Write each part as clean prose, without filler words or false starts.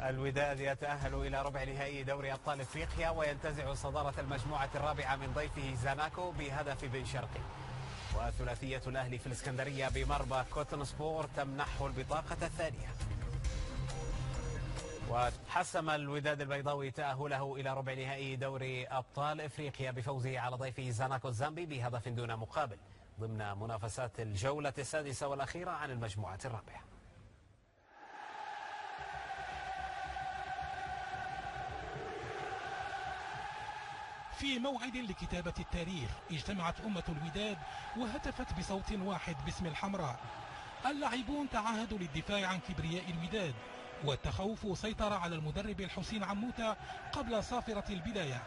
الوداد يتأهل إلى ربع نهائي دوري أبطال إفريقيا وينتزع صدارة المجموعة الرابعة من ضيفه زاناكو بهدف بن شرقي. وثلاثية الأهلي في الإسكندرية بمرمى كوتون سبور تمنحه البطاقة الثانية. وحسم الوداد البيضاوي تأهله إلى ربع نهائي دوري أبطال إفريقيا بفوزه على ضيفه زاناكو الزامبي بهدف دون مقابل ضمن منافسات الجولة السادسة والأخيرة عن المجموعة الرابعة. في موعد لكتابة التاريخ اجتمعت أمة الوداد وهتفت بصوت واحد باسم الحمراء. اللاعبون تعاهدوا للدفاع عن كبرياء الوداد، والتخوف سيطر على المدرب الحسين عموتة قبل صافرة البداية.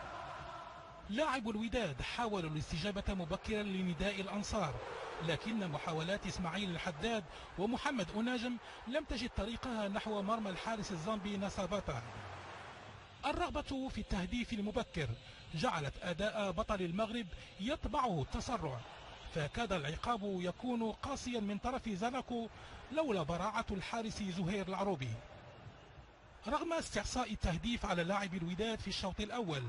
لاعب الوداد حاولوا الاستجابة مبكرا لنداء الأنصار، لكن محاولات إسماعيل الحداد ومحمد أناجم لم تجد طريقها نحو مرمى الحارس الزامبي نصاباتا. الرغبة في التهديف المبكر جعلت أداء بطل المغرب يطبعه التسرع، فكاد العقاب يكون قاسيا من طرف زاناكو لولا براعة الحارس زهير العروبي. رغم استعصاء التهديف على لاعب الوداد في الشوط الأول،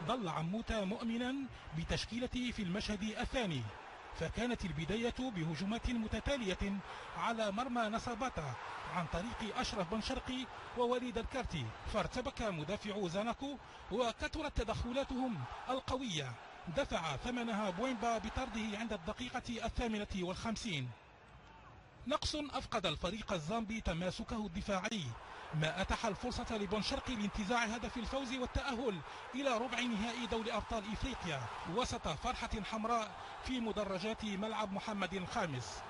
ظل عموتة مؤمنا بتشكيلته في المشهد الثاني، فكانت البداية بهجمات متتالية على مرمى نصاباتا عن طريق أشرف بن شرقي ووليد الكارتي، فارتبك مدافع زاناكو وكثرت تدخلاتهم القوية، دفع ثمنها بوينبا بطرده عند الدقيقة 58. نقص أفقد الفريق الزامبي تماسكه الدفاعي، ما أتاح الفرصة لبن شرقي لانتزاع هدف الفوز والتأهل إلى ربع نهائي دوري أبطال إفريقيا وسط فرحة حمراء في مدرجات ملعب محمد الخامس.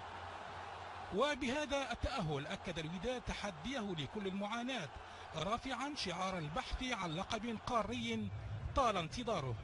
وبهذا التأهل أكد الوداد تحديه لكل المعاناة، رافعا شعار البحث عن لقب قاري طال انتظاره.